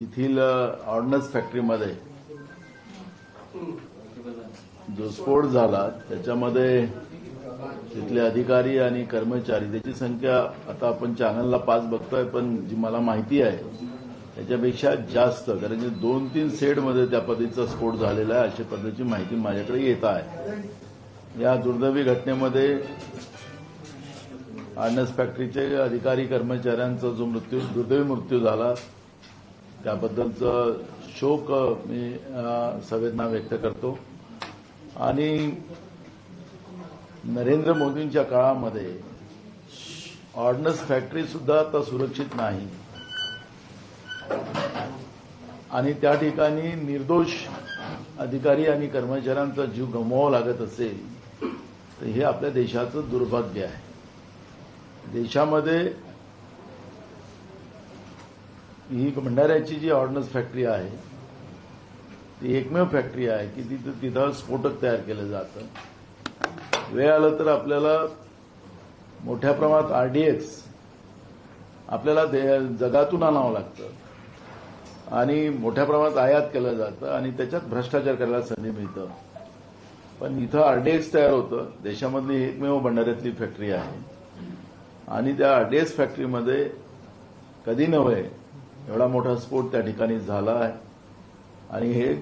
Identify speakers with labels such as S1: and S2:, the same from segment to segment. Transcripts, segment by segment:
S1: येथील ऑर्डनन्स फॅक्टरीमध्ये जो स्फोट झाला त्याच्यामध्ये तिथले अधिकारी आणि कर्मचारी त्याची संख्या आता आपण चॅनलला 5 बघतोय, पण जी मला माहिती आहे त्याच्यापेक्षा जास्त, कारण की 2-3 सेटमध्ये त्या पद्धतीचा स्फोट झालेला आहे अशा पद्धतीची माहिती माझ्याकडे येत आहे। या दुर्दैवी घटनेमध्ये ऑर्डनन्स फॅक्टरीचे अधिकारी कर्मचाऱ्यांचा जो दुर्दैवी मृत्यू झाला त्याबद्दलचा शोक मी संवेदना व्यक्त करतो। आणि नरेंद्र मोदींच्या काळामध्ये ऑर्डनन्स फॅक्टरी सुद्धा आता सुरक्षित नाही आणि त्या ठिकाणी निर्दोष अधिकारी आणि कर्मचाऱ्यांचा जीव गमवावा लागत असेल तर हे आपल्या देशाचं दुर्भाग्य आहे। देशामध्ये ही भंडाऱ्याची जी ऑर्डनन्स फॅक्टरी आहे ती एकमेव फॅक्टरी आहे की तिथं स्फोटक तयार केलं जातं। वेळ आलं तर आपल्याला मोठ्या प्रमाणात आरडीएक्स आपल्याला जगातून आणावं लागतं आणि मोठ्या प्रमाणात आयात केलं जातं आणि त्याच्यात भ्रष्टाचार करायला संधी मिळतं। पण इथं आरडीएक्स तयार होतं, देशामधली एकमेव भंडाऱ्यातली फॅक्टरी आहे आणि त्या आरडीएक्स फॅक्टरीमध्ये कधी नव्हे एवढा मोठा स्फोट त्या ठिकाणी झाला आहे आणि हे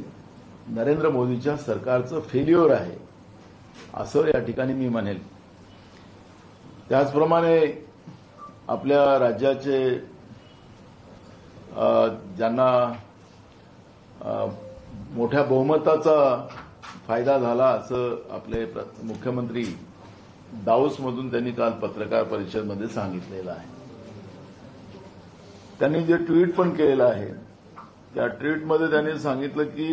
S1: नरेंद्र मोदीच्या सरकारचं फेल्युअर आहे असं या ठिकाणी मी म्हणेल। त्याचप्रमाणे आपल्या राज्याचे ज्यांना मोठ्या बहुमताचा फायदा झाला असं आपले मुख्यमंत्री दाऊसमधून त्यांनी काल पत्रकार परिषदेमध्ये सांगितलेलं आहे। त्यांनी जे ट्विट पण केलेलं आहे त्या ट्विटमध्ये त्यांनी सांगितलं की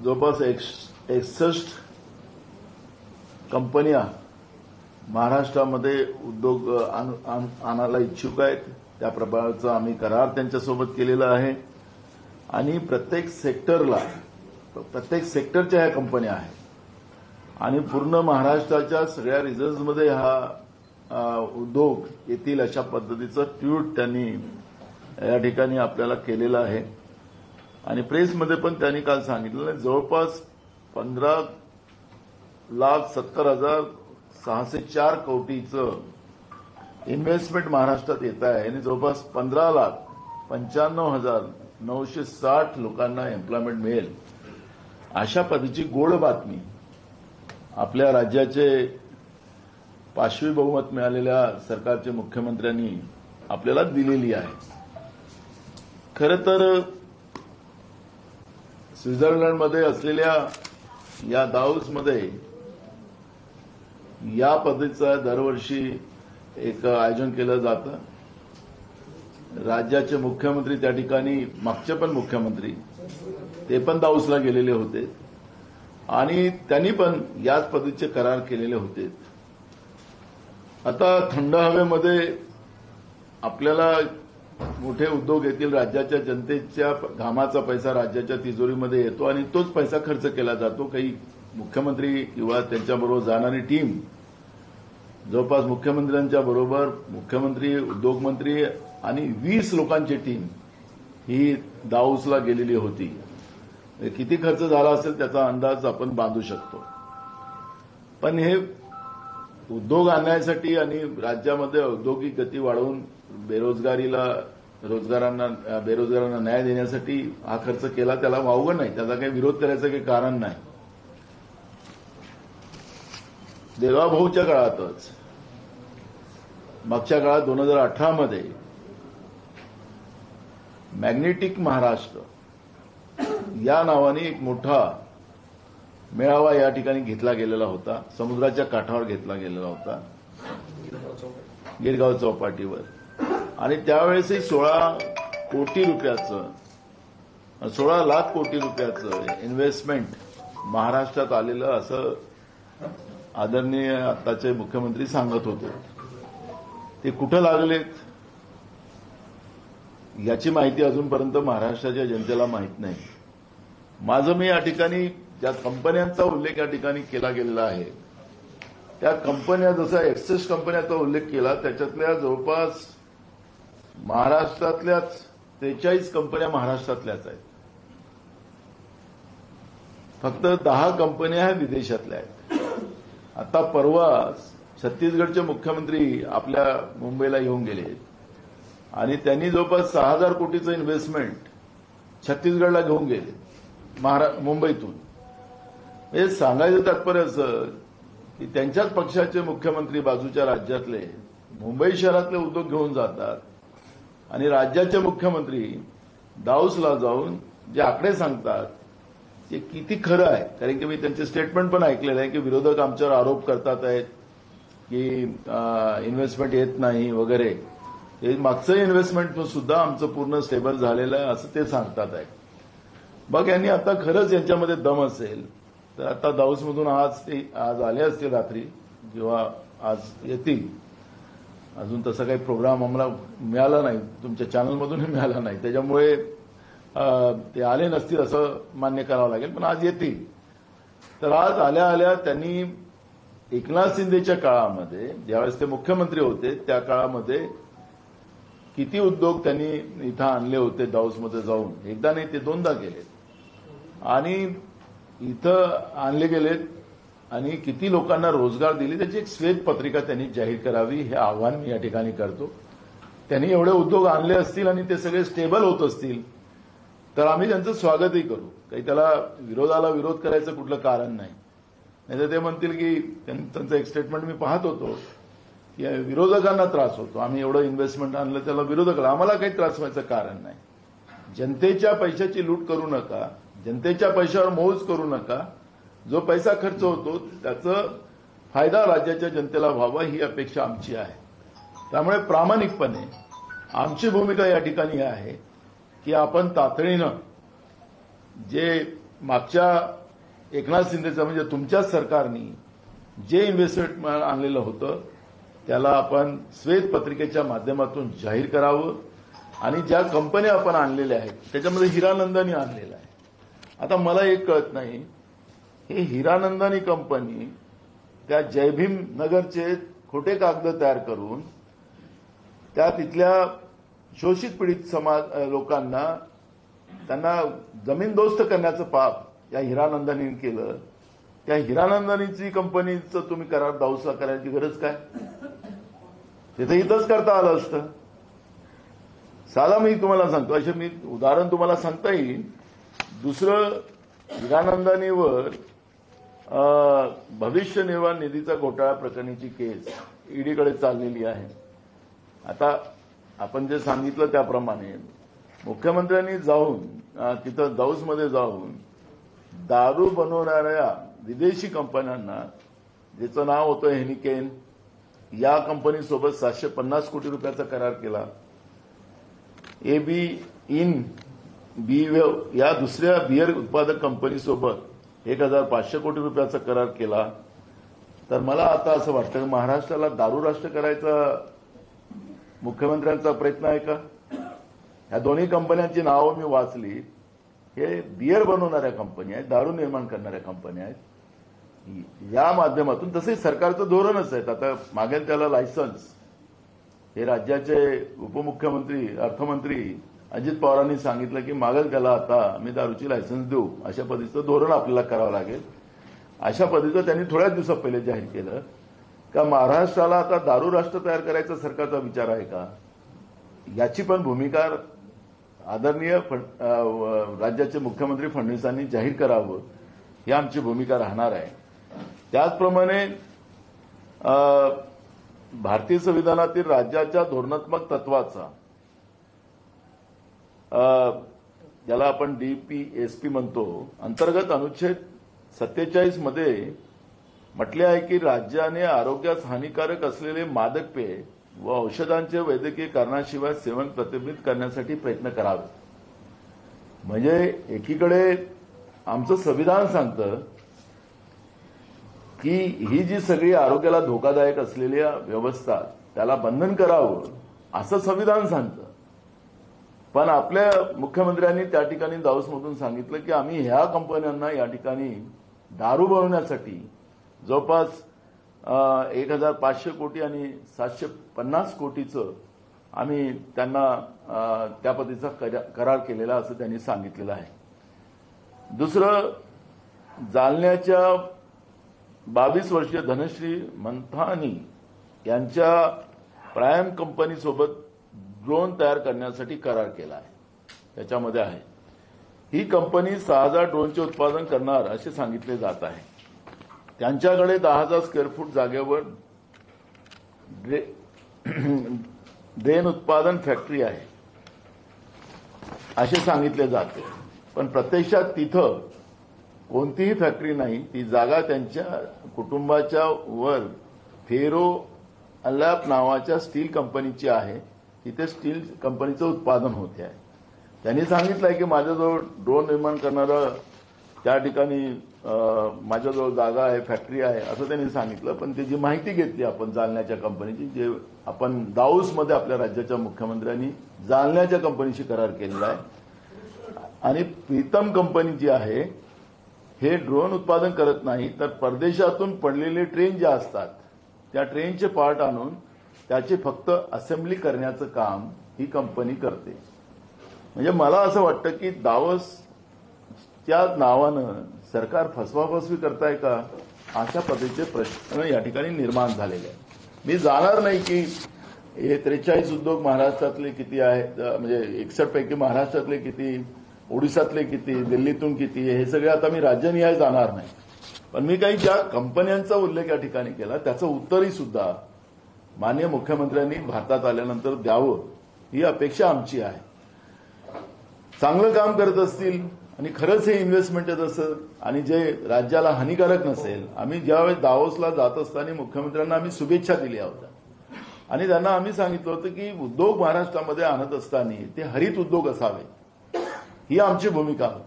S1: जवळपास 61 कंपन्या महाराष्ट्रामध्ये उद्योग आणायला इच्छुक आहेत, त्या प्रकारचा आम्ही करार त्यांच्यासोबत केलेला आहे आणि प्रत्येक सेक्टरच्या ह्या कंपन्या आहेत आणि पूर्ण महाराष्ट्राच्या सगळ्या रिजन्समध्ये हा उद्योग येतील अशा पद्धतीचं ट्विट त्यांनी या ठिकाणी आपल्याला केलेलं आहे। आणि प्रेसमध्ये पण त्यांनी काल सांगितलं जवळपास 15,70,604 कोटीचं इन्व्हेस्टमेंट महाराष्ट्रात येत आहे आणि जवळपास 15,95,960 लोकांना एम्प्लॉयमेंट मिळेल अशा पद्धतीची गोड बातमी आपल्या राज्याचे 5वी बहुमत मिळालेल्या सरकारचे मुख्यमंत्र्यांनी आपल्याला दिलेली आहे। खरं तर स्वित्झर्लंडमध्ये असलेल्या या दाऊसमध्ये या पद्धतीचं दरवर्षी एक आयोजन केलं जातं। राज्याचे मुख्यमंत्री त्या ठिकाणी, मागचे पण मुख्यमंत्री ते पण दाऊसला गेलेले होते आणि त्यांनी पण याच पद्धतीचे करार केलेले होते। आता थंड हवेमध्ये आपल्याला मोठे उद्योग येतील, राज्याच्या जनतेच्या घामाचा पैसा राज्याच्या तिजोरीमध्ये येतो आणि तोच पैसा खर्च केला जातो। काही मुख्यमंत्री किंवा त्यांच्याबरोबर जाणारी टीम जवळपास मुख्यमंत्र्यांच्या बरोबर मुख्यमंत्री, उद्योगमंत्री आणि 20 लोकांची टीम ही दाऊसला गेलेली होती। किती खर्च झाला असेल त्याचा अंदाज आपण बांधू शकतो। पण हे उद्योग आणण्यासाठी आणि राज्यामध्ये औद्योगिक गती वाढवून बेरोजगारांना न्याय देण्यासाठी हा खर्च केला, त्याला वावगं नाही, त्याचा काही विरोध करायचं काही कारण नाही। देवाभाऊच्या काळातच मागच्या काळात 2018 मध्ये मॅग्नेटिक महाराष्ट्र या नावाने एक मोठा मेळावा या ठिकाणी घेतला गेलेला होता, समुद्राच्या काठावर घेतला गेलेला होता गिरगाव चौपाटीवर आणि त्यावेळेसही 16 लाख कोटी रुपयाचं इन्व्हेस्टमेंट महाराष्ट्रात आलेलं असं आदरणीय आताचे मुख्यमंत्री सांगत होते। ते कुठं लागलेत याची माहिती अजूनपर्यंत महाराष्ट्राच्या जनतेला माहीत नाही। माझं मी या ठिकाणी ज्या कंपन्यांचा उल्लेख या ठिकाणी केला गेलेला आहे त्या कंपन्या, जसा 61 कंपन्यांचा उल्लेख केला त्याच्यातल्या जवळपास महाराष्ट्रातल्याच 43 कंपन्या महाराष्ट्रातल्याच आहेत. फक्त 10 कंपन्या ह्या विदेशातल्या आहेत. आता परवा छत्तीसगडचे मुख्यमंत्री आपल्या मुंबईला येऊन गेले आणि त्यांनी जवळपास 6,000 कोटीचं इन्व्हेस्टमेंट छत्तीसगडला घेऊन गेले मुंबईतून. हे सांगायचं तात्पर्य असं की त्यांच्याच पक्षाचे मुख्यमंत्री बाजूच्या राज्यातले मुंबई शहरातले उद्योग घेऊन जातात आणि राज्याचे मुख्यमंत्री दाऊसला जाऊन जे आकडे सांगतात ते किती खरं आहे. कारण की मी त्यांचे स्टेटमेंट पण ऐकलेलं आहे की विरोधक आमच्यावर आरोप करतात आहेत की इन्व्हेस्टमेंट येत नाही वगैरे. हे मागचं इन्व्हेस्टमेंट सुद्धा आमचं पूर्ण स्टेबल झालेलं आहे असं ते सांगतात आहे. मग यांनी आता खरंच यांच्यामध्ये दम असेल तर आता दाऊसमधून आज आले असतील रात्री किंवा आज येतील. अजून तसा काही प्रोग्राम आम्हाला मिळाला नाही, तुमच्या चॅनलमधूनही मिळाला नाही, त्याच्यामुळे ते आले नसतील असं मान्य करावं लागेल. पण आज येतील. तर आज आल्या आल्या त्यांनी एकनाथ शिंदेच्या काळामध्ये ज्यावेळेस ते मुख्यमंत्री होते त्या काळामध्ये किती उद्योग त्यांनी इथं आणले होते दाऊसमध्ये जाऊन. एकदा नाही ते 2दा गेले आणि इथं आणले गेलेत आणि किती लोकांना रोजगार दिले त्याची एक श्वेतपत्रिका त्यांनी जाहीर करावी हे आव्हान मी या ठिकाणी करतो. त्यांनी एवढे उद्योग आणले असतील आणि ते सगळे स्टेबल होत असतील तर आम्ही त्यांचं स्वागतही करू. काही त्याला विरोधाला विरोध करायचं कुठलं कारण नाही. नाहीतर ते म्हणतील की त्यांचं एक स्टेटमेंट मी पाहत होतो की विरोधकांना त्रास होतो, आम्ही एवढं इन्व्हेस्टमेंट आणलं त्याला विरोधकाला. आम्हाला काही त्रास व्हायचं कारण नाही. जनतेच्या पैशाची लूट करू नका, जनतेच्या पैशावर मौज करू नका. जो पैसा खर्च होतो त्याचा फायदा राज्याच्या जनतेला व्हावा ही अपेक्षा आमची आहे. त्यामुळे प्रामाणिकपणे आमची भूमिका या ठिकाणी आहे की आपण तातडीनं जे मागच्या एकनाथ शिंदेचं म्हणजे तुमच्याच सरकारनी जे इन्व्हेस्टमेंट आणलेलं होतं त्याला आपण श्वेतपत्रिकेच्या माध्यमातून जाहीर करावं आणि ज्या कंपन्या आपण आणलेल्या आहेत त्याच्यामध्ये हिरानंदानी आणलेलं आहे. आता मला एक कळत नाही, हे हिरानंदानी कंपनी त्या जयभीम नगरचे खोटे कागद तयार करून त्या तिथल्या शोषित पीडित समाज लोकांना त्यांना जमीनदोस्त करण्याचं पाप या हिरानंदानीने केलं. त्या हिरानंदानीची कंपनीचं तुम्ही करार दाऊसला करायची गरज काय? तिथं इथंच करता आलं असतं. साधा मी तुम्हाला सांगतो, असे मी उदाहरण तुम्हाला सांगता येईल. दुसरं, हिरानंदानीवर भविष्य निर्वाह निधीचा घोटाळा प्रकरणीची केस ईडीकडे चाललेली आहे. आता आपण जे सांगितलं त्याप्रमाणे मुख्यमंत्र्यांनी जाऊन तिथं दाऊसमध्ये जाऊन दारू बनवणाऱ्या विदेशी कंपन्यांना, ज्याचं नाव होतं हेनिकेन, या कंपनीसोबत 750 कोटी रुपयाचा करार केला. एबी इन बीवेव या दुसऱ्या बियर उत्पादक कंपनीसोबत 1,500 कोटी रुपयाचा करार केला. तर मला आता असं वाटतं की महाराष्ट्राला दारू राष्ट्र करायचा मुख्यमंत्र्यांचा प्रयत्न आहे का? ह्या दोन्ही कंपन्यांची नावं मी वाचली. हे बियर बनवणाऱ्या कंपन्या आहेत, दारू निर्माण करणाऱ्या कंपन्या आहेत. या माध्यमातून तसंही सरकारचं धोरणच आहे. आता मागेल त्याला लायसन्स, हे राज्याचे उपमुख्यमंत्री अर्थमंत्री अजित पवारांनी सांगितलं की मागेल त्याला आता आम्ही दारूची लायसन्स देऊ. अशा पद्धतीचं धोरण आपल्याला करावं लागेल. अशा पद्धतीचं त्यांनी थोड्याच दिवसात पहिले जाहीर केलं का महाराष्ट्राला आता दारू राष्ट्र तयार करायचा सरकारचा विचार आहे का? याची पण भूमिका आदरणीय राज्याचे मुख्यमंत्री फडणवीसांनी जाहीर करावं, ही आमची भूमिका राहणार आहे. त्याचप्रमाणे भारतीय संविधानातील राज्याच्या धोरणात्मक तत्वाचा, ज्याला आपण डीपीएसपी म्हणतो, अंतर्गत अनुच्छेद 47 मध्ये म्हटले आहे की राज्याने आरोग्यास हानिकारक असलेले मादक पेय व औषधांचे वैद्यकीय कारणाशिवाय सेवन प्रतिबंधित करण्यासाठी प्रयत्न करावे. म्हणजे एकीकडे आमचं संविधान सांगतं की ही जी सगळी आरोग्याला धोकादायक असलेली व्यवस्था त्याला बंधन करावं असं संविधान सांगतं. पण आपल्या मुख्यमंत्र्यांनी त्या ठिकाणी दाऊसमधून सांगितलं की आम्ही ह्या कंपन्यांना या ठिकाणी दारू बनवण्यासाठी जवळपास 1,500 कोटी आणि 750 कोटीचं आम्ही त्यांना त्या पद्धतीचा करार केलेला असं त्यांनी सांगितलेलं आहे. दुसरं, जालन्याच्या 22 वर्षीय धनश्री मंथानी यांच्या प्राईम कंपनीसोबत ड्रोन तयार करण्यासाठी करार केला आहे. त्याच्यामध्ये आहे ही कंपनी 6,000 ड्रोनचे उत्पादन करणार असे सांगितले जात आहे. त्यांच्याकडे 10,000 स्क्वेअर फूट जागेवर ड्रोन उत्पादन फॅक्टरी आहे असे सांगितले जाते. पण प्रत्यक्षात तिथं कोणतीही फॅक्टरी नाही. ती जागा त्यांच्या कुटुंबाच्या वर फेरो अल्लॅप नावाच्या स्टील कंपनीची आहे. तिथे स्टील कंपनीचं उत्पादन होते आहे. त्यांनी सांगितलंय की माझ्याजवळ ड्रोन निर्माण करणारं त्या ठिकाणी माझ्याजवळ जागा आहे, फॅक्टरी आहे असं त्यांनी सांगितलं. पण त्याची माहिती घेतली आपण जालन्याच्या कंपनीची, जे आपण दाऊसमध्ये आपल्या राज्याच्या मुख्यमंत्र्यांनी जालन्याच्या कंपनीशी करार केलेला आहे. आणि प्रीतम कंपनी जी आहे हे ड्रोन उत्पादन करत नाही, तर परदेशातून पडलेले ट्रेन ज्या असतात त्या ट्रेनचे पार्ट आणून त्याचे फक्त असेंब्ली करण्याचं काम ही कंपनी करते. म्हणजे मला असं वाटतं की दावसच्या नावानं सरकार फसवाफसवी करताय का, अशा पद्धतीचे प्रश्न या ठिकाणी निर्माण झालेले आहेत. मी जाणार नाही की हे 43 उद्योग महाराष्ट्रातले किती आहेत, म्हणजे 61 पैकी महाराष्ट्रातले किती, ओडिशातले किती, दिल्लीतून किती, हे सगळे आता मी राज्यनिहाय जाणार नाही. पण मी काही ज्या कंपन्यांचा उल्लेख या ठिकाणी केला त्याचं उत्तरही सुद्धा माननीय मुख्यमंत्र्यांनी भारतात आल्यानंतर द्यावं ही अपेक्षा आमची आहे. चांगलं काम करत असतील आणि खरंच हे इन्व्हेस्टमेंट येत असेल आणि जे राज्याला हानिकारक नसेल, आम्ही ज्यावेळेस दावोसला जात असताना मुख्यमंत्र्यांना आम्ही शुभेच्छा दिल्या होत्या आणि त्यांना आम्ही सांगितलं होतं की उद्योग महाराष्ट्रामध्ये आणत असताना ते हरित उद्योग असावे, ही आमची भूमिका होती.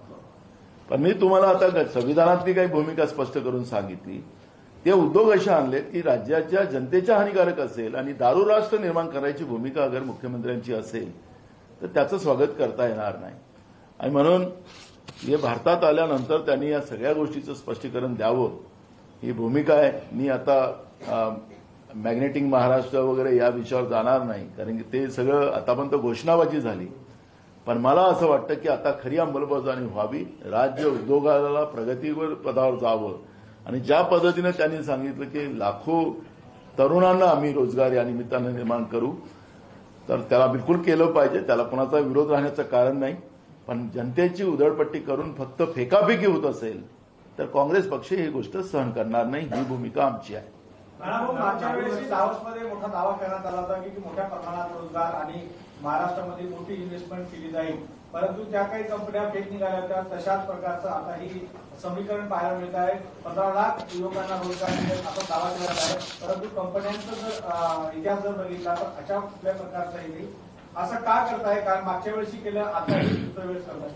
S1: पण मी तुम्हाला आता संविधानातली काही भूमिका स्पष्ट करून सांगितली. ते उद्योग असे आणलेत की राज्याच्या जनतेच्या हानिकारक असेल आणि दारू राष्ट्र निर्माण करायची भूमिका अगर मुख्यमंत्र्यांची असेल तर त्याचं स्वागत करता येणार नाही. आणि म्हणून हे भारतात आल्यानंतर त्यांनी या सगळ्या गोष्टीचं स्पष्टीकरण द्यावं ही भूमिका आहे. मी आता मॅग्नेटिक महाराष्ट्र वगैरे या विषयावर जाणार नाही, कारण की ते सगळं आतापर्यंत घोषणाबाजी झाली. पण मला असं वाटतं की आता खरी अंमलबजावणी व्हावी, राज्य उद्योगाला प्रगतीवर पदावर जावं आणि ज्या पद्धतीनं त्यांनी सांगितलं की लाखो तरुणांना आम्ही रोजगार या निमित्तानं निर्माण करू, तर त्याला बिलकुल केलं पाहिजे. त्याला कोणाचा विरोध राहण्याचं कारण नाही. पण जनतेची उधळपट्टी करून फक्त फेकाफेकी होत असेल तर काँग्रेस पक्ष ही गोष्ट सहन करणार नाही, ही भूमिका आमची आहे.
S2: मागच्या वेळेस दावोसमध्ये मोठा दावा करण्यात आला होता की मोठ्या प्रमाणात रोजगार आणि महाराष्ट्रामध्ये मोठी इन्व्हेस्टमेंट केली जाईल, परंतु ज्या काही कंपन्या फेक निघाल्या होत्या तशाच प्रकारचं आता ही समीकरण पाहायला मिळत आहे. 15 लाख युवकांना रोजगार मिळेल असा दावा केला आहे, परंतु कंपन्यांचा जर इतिहास जर बघितला तर अशा कुठल्या प्रकारचा येईल, असं का करताय? कारण मागच्या वेळेशी केलं, आता दुसऱ्या वेळेस करताय.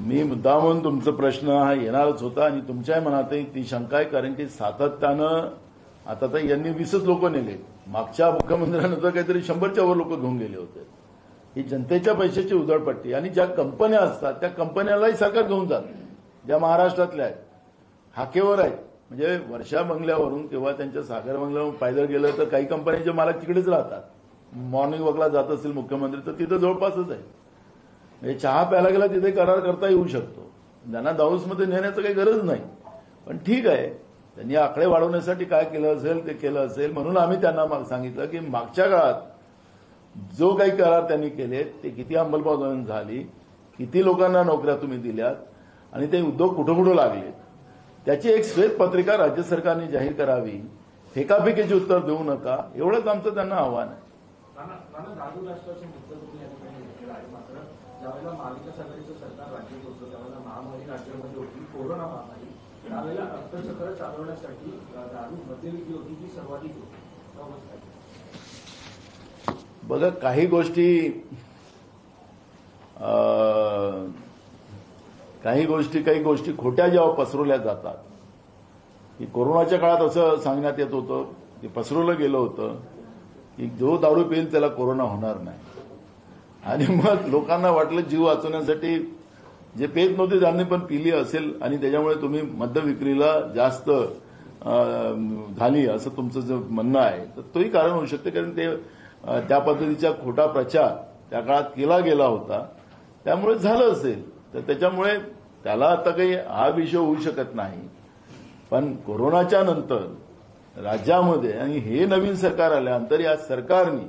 S1: मी मुद्दा म्हणून तुमचा प्रश्न हा येणारच होता आणि तुमच्या मनातही ती शंका आहे, कारण की सातत्यानं आता तर यांनी 20च लोक नेले. मागच्या मुख्यमंत्र्यांना तर काहीतरी 100च्या वर लोक घेऊन गेले होते. ही जनतेच्या पैशाची उधळपट्टी आणि ज्या कंपन्या असतात त्या कंपन्यालाही सरकार घेऊन जात, ज्या महाराष्ट्रातल्या आहेत, हाकेवर आहेत. म्हणजे वर्षा बंगल्यावरून किंवा त्यांच्या सागर बंगल्यावरून पायदळ गेलं तर काही कंपन्यांचे मालक तिकडेच राहतात. मॉर्निंग वॉकला जात असेल मुख्यमंत्री तर तिथं जवळपासच आहे. म्हणजे चहा प्यायला गेला तिथे करार करता येऊ शकतो. त्यांना दाऊसमध्ये नेण्याचं काही गरज नाही. पण ठीक आहे, त्यांनी आकडे वाढवण्यासाठी काय केलं असेल ते केलं असेल. म्हणून आम्ही त्यांना सांगितलं की मागच्या काळात जो काही करार त्यांनी केले ते किती अंमलबजावणी झाली, किती लोकांना नोकऱ्या तुम्ही दिल्यात आणि ते उद्योग कुठं कुठं लागले, त्याची एक श्वेतपत्रिका राज्य सरकारने जाहीर करावी. फेकाफेकीचे उत्तर देऊ नका, एवढंच आमचं त्यांना आव्हान आहे.
S3: ज्यावेळेला महाविकास आघाडीचं सरकार राज्यात होतं त्यावेळेला महामारी राज्यामध्ये होती, कोरोना महामारी, त्यावेळेला अर्थचक्र चालवण्यासाठी दारू मध्यविक्री होती ती सर्वाधिक होती.
S1: बघा, काही गोष्टी खोट्या जेव्हा पसरवल्या जातात, की कोरोनाच्या काळात असं सांगण्यात येत होतं, की पसरवलं गेलं होतं की जो दारू पिईल त्याला कोरोना होणार नाही. आणि मग लोकांना वाटलं जीव वाचवण्यासाठी जे पेत नव्हते त्यांनी पण पिली असेल आणि त्याच्यामुळे तुम्ही मद्य विक्रीला जास्त झाली असं तुमचं जे म्हणणं आहे, तर तोही कारण होऊ शकते. कारण ते त्या पद्धतीचा खोटा प्रचार त्या काळात केला गेला होता, त्यामुळे झालं असेल. तर त्याच्यामुळे त्याला आता काही हा विषय होऊ शकत नाही. पण कोरोनाच्या नंतर राज्यामध्ये आणि हे नवीन सरकार आल्यानंतर या सरकारने,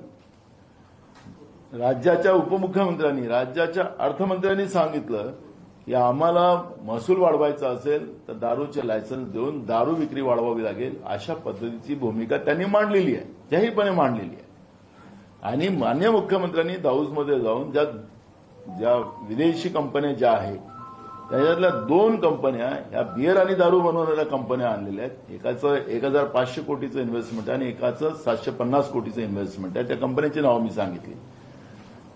S1: राज्याच्या उपमुख्यमंत्र्यांनी, राज्याच्या अर्थमंत्र्यांनी सांगितलं की आम्हाला महसूल वाढवायचा असेल तर दारूचे लायसन्स देऊन दारू विक्री वाढवावी लागेल, अशा पद्धतीची भूमिका त्यांनी मांडलेली आहे, जाहीरपणे मांडलेली आहे. आणि माननीय मुख्यमंत्र्यांनी दाऊदमध्ये जाऊन ज्या विदेशी कंपन्या ज्या आहेत त्याच्यातल्या 2 कंपन्या ह्या बिअर आणि दारू बनवणाऱ्या कंपन्या आणलेल्या आहेत. एकाचं 1,500 कोटीचं इन्व्हेस्टमेंट आहे आणि एकाचं 750 कोटीचं इन्व्हेस्टमेंट आहे. त्या कंपन्यांची नावं मी सांगितली.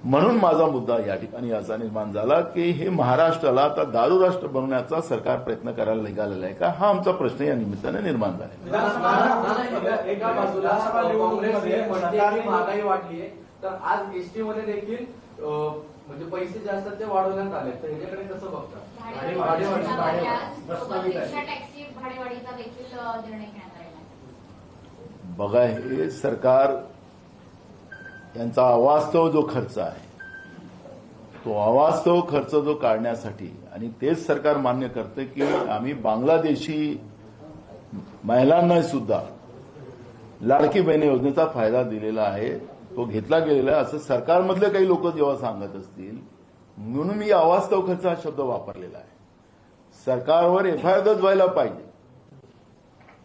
S1: म्हणून माझा मुद्दा या ठिकाणी असा निर्माण झाला की हे महाराष्ट्राला आता दारू राष्ट्र बनवण्याचा सरकार प्रयत्न करायला निघालेला आहे का, हा आमचा प्रश्न या निमित्ताने निर्माण झाला.
S3: एका बाजूला काँग्रेस म्हणते की महागाई वाढली आहे, तर आज एसटी मध्ये देखील म्हणजे पैसे जे असतात ते वाढवण्यात आले, तर ह्याच्याकडे कसं बघतात?
S4: भाडेवाढीचा देखील निर्णय घेण्यात आलेला.
S1: बघा, हे सरकार यांचा अवास्तव जो खर्च आहे तो अवास्तव खर्च जो काढण्यासाठी, आणि तेच सरकार मान्य करते की आम्ही बांगलादेशी महिलांना सुद्धा लाडकी बहीण योजनेचा फायदा दिलेला आहे, तो घेतला गेलेला आहे, असं सरकारमधले काही लोक जेव्हा सांगत असतील, म्हणून मी अवास्तव खर्च हा शब्द वापरलेला आहे. सरकारवर एफआयआर दर्ज व्हायला पाहिजे.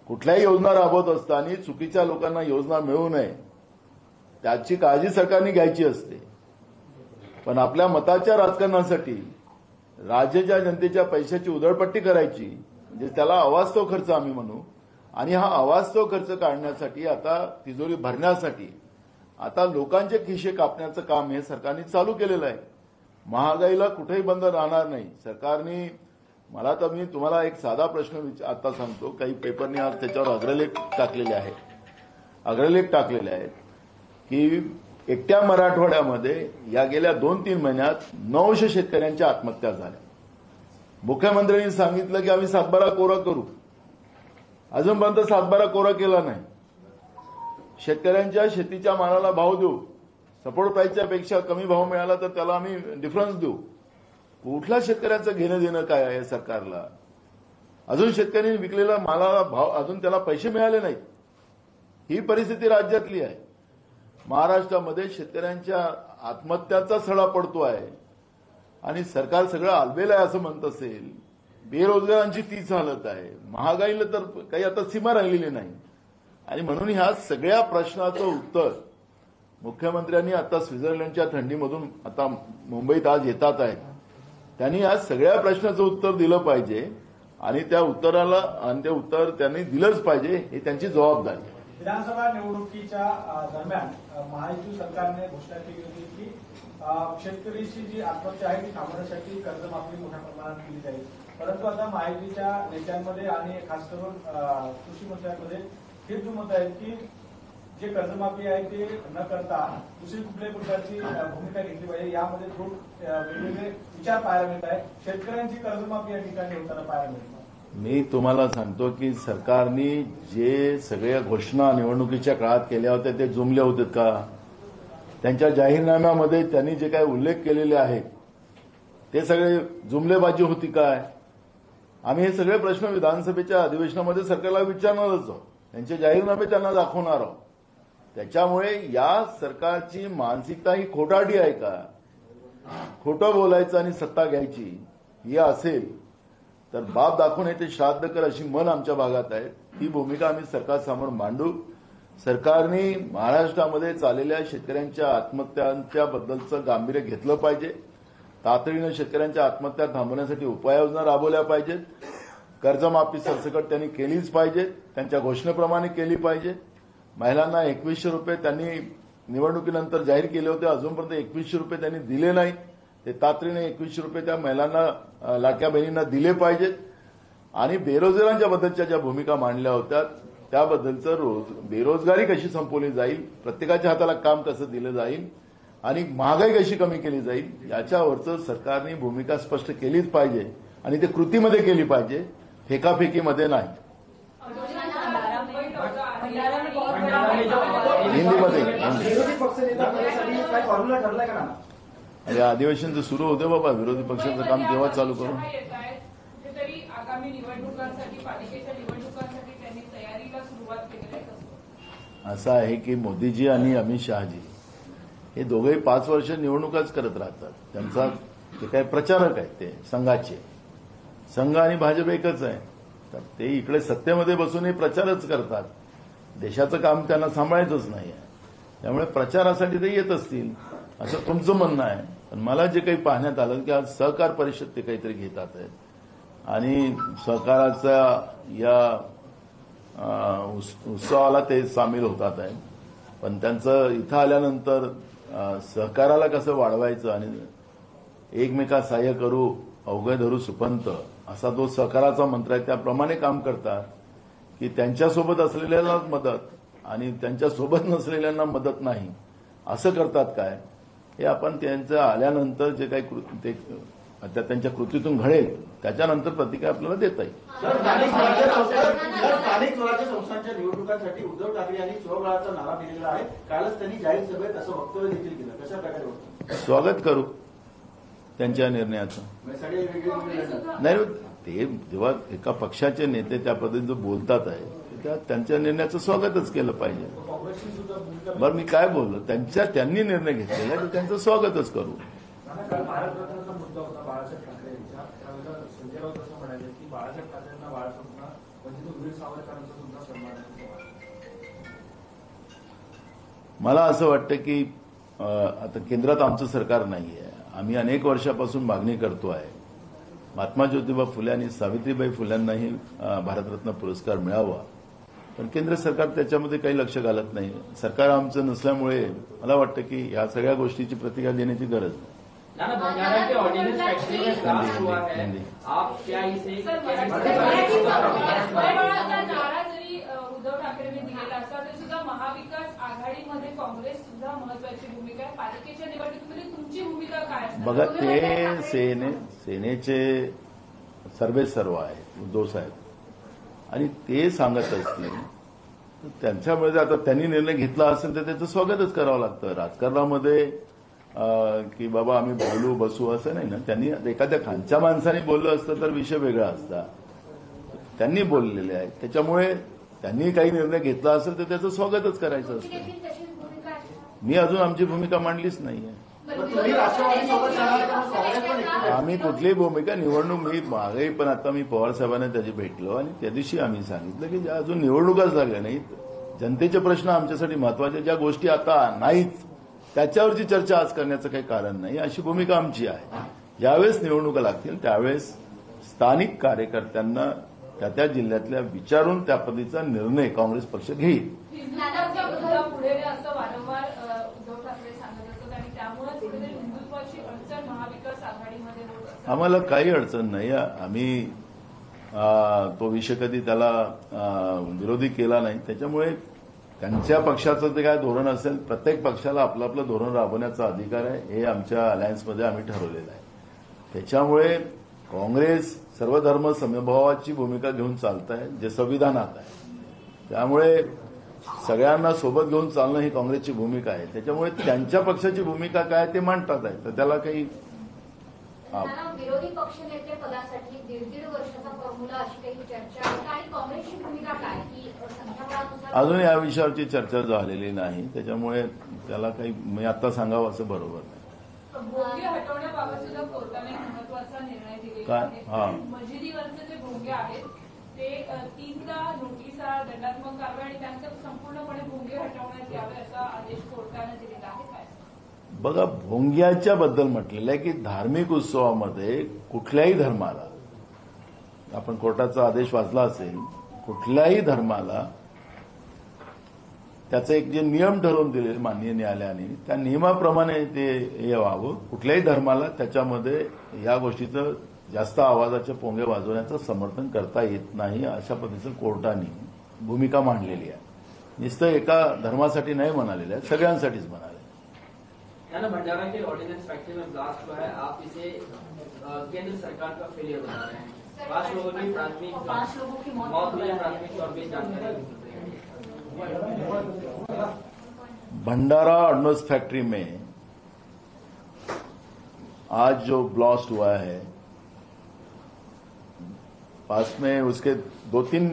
S1: कुठल्याही योजना राबवत असताना चुकीच्या लोकांना योजना मिळू नये त्याची काळजी सरकारने घ्यायची असते. पण आपल्या मताच्या राजकारणासाठी राज्याच्या जनतेच्या पैशाची उधळपट्टी करायची, म्हणजे त्याला अवास्तव खर्च आम्ही म्हणू. आणि हा अवास्तव खर्च काढण्यासाठी, आता तिजोरी भरण्यासाठी आता लोकांचे खिशे कापण्याचं काम हे सरकारने चालू केलेलं आहे. महागाईला कुठेही बंद राहणार नाही सरकारने. मला तर मी तुम्हाला एक साधा प्रश्न आता सांगतो. काही पेपरने आज त्याच्यावर अग्रलेख टाकलेले आहेत की एकट्या मराठवाड्यामध्ये या गेल्या 2-3 महिन्यात 900 शेतकऱ्यांच्या आत्महत्या झाल्या. मुख्यमंत्र्यांनी सांगितलं की आम्ही 7/12 कोरा करू. अजूनपर्यंत 7/12 कोरा केला नाही. शेतकऱ्यांच्या शेतीच्या मालाला भाव देऊ, सपोर्ट प्राईसच्या पेक्षा कमी भाव मिळाला तर त्याला आम्ही डिफरन्स देऊ. कुठल्या शेतकऱ्यांचं घेणं देणं काय आहे सरकारला? अजून शेतकऱ्यांनी विकलेला मालाला भाव, अजून त्याला पैसे मिळाले नाहीत. ही परिस्थिती राज्यातली आहे. महाराष्ट्रामध्ये शेतकऱ्यांच्या आत्महत्याचा सडा पडतो आहे आणि सरकार सगळं आलबेल आहे असं म्हणत असेल. बेरोजगारांची तीच हालत आहे. महागाईला तर काही आता सीमा राहिलेली नाही. आणि म्हणून ह्या सगळ्या प्रश्नाचं उत्तर मुख्यमंत्र्यांनी आता स्वित्झर्लंडच्या थंडीमधून आता मुंबईत आज येतात आहेत, त्यांनी या सगळ्या प्रश्नाचं उत्तर दिलं पाहिजे आणि त्या उत्तर त्यांनी दिलंच पाहिजे, ही त्यांची जबाबदारी आहे.
S2: विधानसभा निवडणुकीच्या दरम्यान महायुती सरकारने घोषणा केली होती की शेतकऱ्यांची जी आत्महत्या आहे ती थांबवण्यासाठी कर्जमाफी मोठ्या प्रमाणात केली जाईल. परंतु आता महायुतीच्या नेत्यांमध्ये आणि खास करून कृषी मंत्र्यांमध्ये हे जो मत आहे की जे कर्जमाफी आहे ते न करता दुसरी कुठल्याही प्रकारची भूमिका घेतली पाहिजे. यामध्ये वेगवेगळे विचार पाहायला मिळत आहे. शेतकऱ्यांची कर्जमाफी या ठिकाणी होताना पाहायला मिळत.
S1: मी तुम्हाला सांगतो की सरकारने जे सगळ्या घोषणा निवडणुकीच्या काळात केल्या होत्या ते जुमल्या होत्या का? त्यांच्या जाहीरनाम्यामध्ये त्यांनी जे काही उल्लेख केलेले आहेत ते सगळे जुमलेबाजी होती काय? आम्ही हे सगळे प्रश्न विधानसभेच्या अधिवेशनामध्ये सरकारला विचारणारच आहोत. त्यांचे जाहीरनामे त्यांना दाखवणार आहोत. त्याच्यामुळे या सरकारची मानसिकता ही खोटारडी आहे का? खोटं बोलायचं आणि सत्ता घ्यायची ही असेल तर बाप दाखवून ते श्राद्ध कर अशी मन आमच्या भागात आहे. ही भूमिका आम्ही सरकारसमोर मांडू. सरकारने महाराष्ट्रामध्ये चाललेल्या शेतकऱ्यांच्या आत्महत्यांच्या बद्दलचं गांभीर्य घेतलं पाहिजे. तातडीनं शेतकऱ्यांच्या आत्महत्या थांबवण्यासाठी उपाययोजना राबवल्या पाहिजेत. कर्जमाफी सरसकट त्यांनी केलीच पाहिजे, त्यांच्या घोषणेप्रमाणे केली पाहिजे. महिलांना 2100 रुपये त्यांनी निवडणुकीनंतर जाहीर केले होते, अजूनपर्यंत 2100 रुपये त्यांनी दिले नाहीत. ते तातडीने 2100 रुपये त्या महिलांना, लाडक्या बहिणींना दिले पाहिजेत. आणि बेरोजगारांच्या बद्दलच्या ज्या भूमिका मांडल्या होत्या त्याबद्दलचं बेरोजगारी कशी संपवली जाईल, प्रत्येकाच्या हाताला काम कसं दिलं जाईल आणि महागाई कशी कमी केली जाईल याच्यावरचं सरकारने भूमिका स्पष्ट केलीच पाहिजे आणि ते कृतीमध्ये केली पाहिजे, फेकाफेकीमध्ये नाही. हिंदीमध्ये.
S3: विरोधी पक्षनेता पदासाठी काय फॉर्म्युला ठरलाय का ना?
S1: अरे अधिवेशन तर सुरू होते बाबा, विरोधी पक्षाचं काम तेव्हा चालू करू.
S5: कुठेतरी आगामी निवडणुकांसाठी, पालिकेच्या निवडणुकांसाठी त्यांनी तयारीला सुरुवात केलेली आहे.
S1: असं आहे की मोदीजी आणि अमित शहाजी हे दोघेही 5 वर्ष निवडणुकाच करत राहतात. त्यांचा ते काही प्रचारक आहेत, ते संघाचे. संघ आणि भाजप एकच आहे, तर ते इकडे सत्तेमध्ये बसूनही प्रचारच करतात. देशाचं काम त्यांना सांभाळायचंच नाही आहे. त्यामुळे प्रचारासाठी ते येत असतील असं तुमचं म्हणणं आहे. पण मला जे काही पाहण्यात आलं की आज सहकार परिषद ते काहीतरी घेतात आहेत आणि सहकाराचा या उत्सवाला ते सामील होतात आहे. पण त्यांचं इथं आल्यानंतर सहकाराला कसं वाढवायचं आणि एकमेका सहाय्य करू अवघे धरू सुपंत असा तो सहकाराचा मंत्र आहे, त्याप्रमाणे काम करतात की त्यांच्यासोबत असलेल्यांना मदत आणि त्यांच्यासोबत नसलेल्यांना मदत नाही असं करतात काय, हे आपण त्यांचं आल्यानंतर जे काही ते त्यांच्या कृतीतून घडेल त्याच्यानंतर प्रतिक्रिया आपल्याला देता येईल.
S3: स्थानिक स्वराज्य संस्थांच्या निवडणुकांसाठी उद्धव ठाकरे यांनी स्वबळाचा नारा दिलेला आहे. कालच त्यांनी जाहीर सभेत असं वक्तव्य देखील केलं. कशा प्रकारे होतं?
S1: स्वागत करू त्यांच्या निर्णयाचं.
S3: सगळे वेगवेगळे
S1: नाही, ते जेव्हा एका पक्षाचे नेते त्या पद्धतीनं बोलतात आहे त्यांच्या निर्णयाचं स्वागतच केलं पाहिजे.
S3: काँग्रेसची सुद्धा भूमिका
S1: बरं, मी काय बोललो, त्यांनी निर्णय घेतलेला आहे, त्यांचं स्वागतच करू.
S3: काल भारतरत्नाचा मुद्दा होता बाळासाहेब ठाकरे यांच्या. त्यावेळेला संजय राऊत असं म्हणाले की बाळासाहेब ठाकरेंना बाळासाहेबांना म्हणजे वीर सावरकरांचा सुद्धा सन्मान आहे.
S1: मला असं वाटतं की आता केंद्रात आमचं सरकार नाहीये. आम्ही अनेक वर्षापासून मागणी करतो आहे महात्मा ज्योतिबा फुले आणि सावित्रीबाई फुल्यांनाही भारतरत्न पुरस्कार मिळावा, पण केंद्र सरकार त्याच्यामध्ये काही लक्ष घालत नाही. सरकार आमचं नसल्यामुळे मला वाटतं की ह्या सगळ्या गोष्टीची प्रतिक्रिया देण्याची गरज नाही.
S6: नाना भंडारा के ऑर्डिनेंस फैक्ट्री में ब्लास्ट हुआ है, आप क्या इसे
S5: नारा जरी उद्धव ठाकरेंनी दिलेला असता तरी सुद्धा महाविकास आघाडीमध्ये काँग्रेस सुद्धा महत्वाची भूमिका आहे. पालिकेच्या निवडणुकीमध्ये तुमची भूमिका काय असणार?
S1: बघा, ते सेनेचे सर्वेसर्वा आहेत उद्धव साहेब, आणि ते सांगत असतील तर त्यांच्यामुळे आता त्यांनी निर्णय घेतला असेल तर त्याचं स्वागतच करावं लागतं. राजकारणामध्ये की बाबा आम्ही बोलू बसू असं नाही ना. त्यांनी एखाद्या खालच्या माणसाने बोललं असतं तर विषय वेगळा असता. त्यांनी बोललेले आहेत, त्याच्यामुळे त्यांनी काही निर्णय घेतला असेल तर त्याचं स्वागतच करायचं असतं. मी अजून आमची भूमिका मांडलीच नाहीये. आम्ही कुठलीही भूमिका निवडणूक मी मागेही पण आता मी पवार साहेबांना त्याची भेटलो आणि त्या दिवशी आम्ही सांगितलं की अजून निवडणुकाच लागल्या नाहीत, जनतेचे प्रश्न आमच्यासाठी महत्वाचे, ज्या गोष्टी आता नाहीच त्याच्यावरची चर्चा आज करण्याचं काही कारण नाही, अशी भूमिका आमची आहे. ज्यावेळेस निवडणुका लागतील त्यावेळेस स्थानिक कार्यकर्त्यांना त्या त्या जिल्ह्यातल्या विचारून त्या पद्धतीचा निर्णय काँग्रेस पक्ष घेईल.
S5: पुढे असं वारंवार उद्धव ठाकरे सांगत असतात आणि त्यामुळेच कुठेतरी हिंदुत्वाची अडचण महाविकास आघाडीमध्ये होत असते.
S1: आम्हाला काही अडचण नाही. आम्ही तो विषय कधी त्याला विरोधी केला नाही. त्याच्यामुळे त्यांच्या पक्षाचं ते काय धोरण असेल, प्रत्येक पक्षाला आपलं आपलं धोरण राबवण्याचा अधिकार आहे, हे आमच्या अलायन्समध्ये आम्ही ठरवलेलं आहे. त्याच्यामुळे काँग्रेस सर्वधर्म समभावाची भूमिका घेऊन चालत आहे, जे संविधानात आहे. त्यामुळे सगळ्यांना सोबत घेऊन चालणं ही काँग्रेसची भूमिका आहे. त्याच्यामुळे त्यांच्या पक्षाची भूमिका काय ते मांडतात आहे, तर त्याला काही
S4: विरोधी पक्षनेते पदासाठी 1.5 वर्षाचा फॉर्म्युला अशी काही चर्चा आहे आणि काँग्रेसची भूमिका काय की संख्याबळानुसार
S1: अजून या विषयावरची चर्चा झालेली नाही. त्याच्यामुळे त्याला काही मी आता सांगावं असं बरोबर नाही.
S5: भोंगे हटवण्याबाबत सुद्धा कोर्टाने महत्वाचा निर्णय दिलेला
S1: काय?
S5: आहे.
S1: हा.
S5: मशिदीवरचे जे भोंगे आहेत ते 3दा नोटिसा, दंडात्मक कारवाई आणि त्यानंतर संपूर्णपणे भोंगे हटवण्यात यावे असा आदेश कोर्टाने दिलेला आहे. काय
S1: बघा, भोंग्याच्या बद्दल म्हटलेलं आहे की धार्मिक उत्सवामध्ये कुठल्याही धर्माला, आपण कोर्टाचा आदेश वाचला असेल, कुठल्याही धर्माला त्याचं एक जे नियम ठरवून दिले माननीय न्यायालयाने त्या नियमाप्रमाणे ते हे व्हावं. कुठल्याही धर्माला त्याच्यामध्ये या गोष्टीचं जास्त आवाजाचे पोंगे वाजवण्याचं समर्थन करता येत नाही, अशा पद्धतीचं कोर्टाने भूमिका मांडलेली आहे. नुसतं एका धर्मासाठी नाही म्हणालेलं आहे, सगळ्यांसाठीच म्हणाले.
S6: नाना भंडारा के ऑर्डिनेंस फैक्ट्री में ब्लास्ट हुआ है, आप इसे केंद्र सरकार का फेलियर बता रहे हैं. 5 लोगों की प्राथमिक मौत हुई है, प्राथमिक तौर पर जानकारी.
S1: भंडारा ऑर्डिनेंस फैक्ट्री में आज जो ब्लास्ट हुआ है, पास में उसके 2-3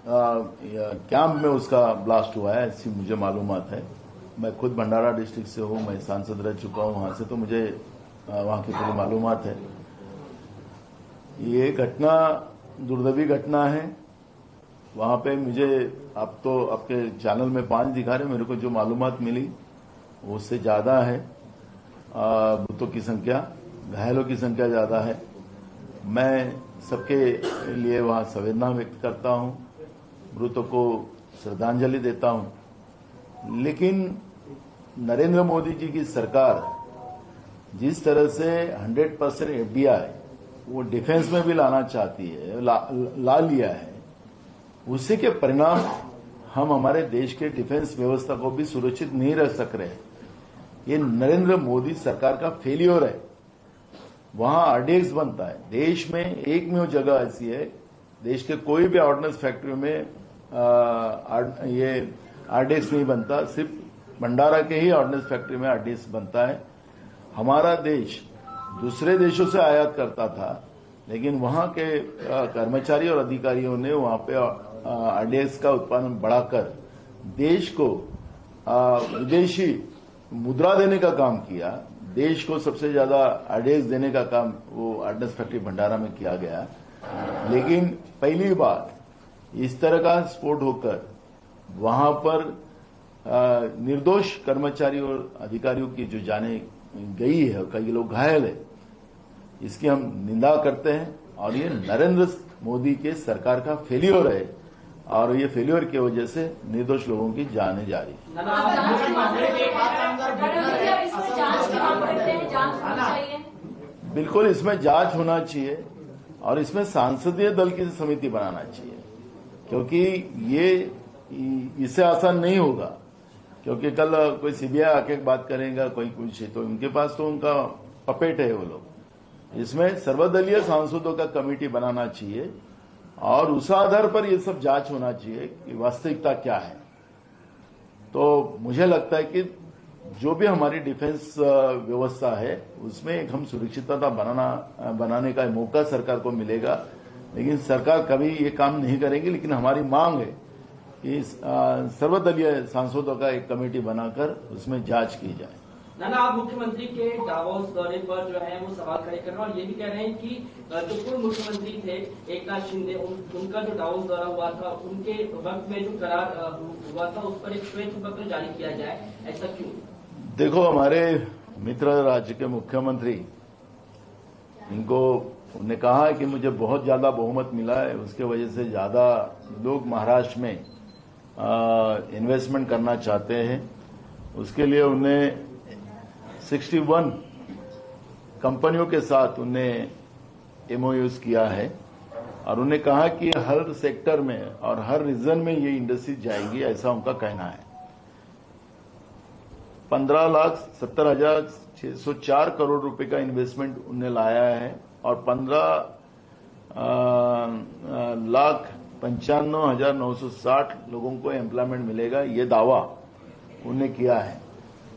S1: कैंप में उसका ब्लास्ट हुआ है, ऐसी मुझे मालूमात है। मैं खुद भंडारा डिस्ट्रिक्ट से हूं, मैं सांसद रह चुका हूं वहां से, तो मुझे वहां की पूरी मालूमात है। ये घटना दुर्दैवी घटना है। वहां पे मुझे अब तो आपके चैनल में 5 दिखा रहे, मेरे को जो मालूमात मिली वो उससे ज्यादा है। मृतकों की संख्या, घायलों की संख्या ज्यादा है। मैं सबके लिए वहां संवेदना व्यक्त करता हूं, मृतकों को श्रद्धांजलि देता हूं। लेकिन नरेंद्र मोदी जी की सरकार जिस तरह से 100% एफडीआई वो डिफेंस में भी लाना चाहती है, ला लिया है, उसी के परिणाम हम हमारे देश के डिफेंस व्यवस्था को भी सुरक्षित नहीं रख सक रहे। ये नरेंद्र मोदी सरकार का फेलियर है। वहां आरडीएक्स बनता है, देश में एकमेव जगह ऐसी है, देश के कोई भी ऑर्डिनेंस फैक्ट्री में ये आरडीएक्स नहीं बनता, सिर्फ भंडारा के ही ऑर्डिनेंस फैक्ट्री में आरडीएक्स बनता है। हमारा देश दूसरे देशों से आयात करता था, लेकिन वहां के कर्मचारी और अधिकारियों ने वहां पे आरडीएक्स का उत्पादन बढ़ाकर देश को विदेशी मुद्रा देने का काम किया। देश को सबसे ज्यादा आरडीएक्स देने का काम वो ऑर्डिनेंस फैक्ट्री भंडारा में किया गया। लेकिन पहली बार इस तरह का स्फोट होकर वहां पर निर्दोष कर्मचारी और अधिकारियों की जो जाने गई है, कई लोग घायल है, इसकी हम निंदा करते हैं। और ये नरेंद्र मोदी के सरकार का फेलियर है, और ये फेलियर की वजह से निर्दोष लोगों की जाने जा रही है। बिल्कुल, इसमें जांच होना चाहिए और इसमें सांसदीय दल की समिति बनाना चाहिए, क्योंकि ये इससे आसान नहीं होगा। क्योंकि कल कोई सीबीआई आके बात करेगा, कोई कुछ, तो उनके पास तो उनका पपेट है वो लोग। इसमें सर्वदलीय सांसदों का कमेटी बनाना चाहिए और उस आधार पर ये सब जांच होना चाहिए कि वास्तविकता क्या है। तो मुझे लगता है कि जो भी हमारी डिफेंस व्यवस्था है उसमें एक हम सुरक्षितता बनाने का मौका सरकार को मिलेगा। लेकिन सरकार कभी ये काम नहीं करेगी। लेकिन हमारी मांग है कि सर्वदलीय सांसदों का एक कमेटी बनाकर उसमें जांच की जाए।
S6: नाना, आप मुख्यमंत्री के डावोस दौरे पर जो है वो सवाल खड़े कर रहे हैं और ये भी कह रहे हैं कि जो पूर्व मुख्यमंत्री थे एकनाथ शिंदे, उनका जो डावोस दौरा हुआ था, उनके वक्त में जो करार हुआ था उस पर एक श्वेत पत्र जारी किया जाए, ऐसा क्यों?
S1: देखो, हमारे मित्र राज्य के मुख्यमंत्री, इनको उन्होंने कहा कि मुझे बहुत ज्यादा बहुमत मिला है, उसके वजह से ज्यादा लोग महाराष्ट्र में इन्वेस्टमेंट करना चाहते हैं। उसके लिए उन्हें 61 कंपनियों के साथ उन्होंने एमओयूज किया है और उन्हें कहा कि हर सेक्टर में और हर रीजन में ये इंडस्ट्री जाएगी, ऐसा उनका कहना है। 15,70,604 करोड़ रुपए का इन्वेस्टमेंट उन्हें लाया है और 15,95,960 लोगों को एम्प्लॉयमेंट मिलेगा, ये दावा उन्होंने किया है।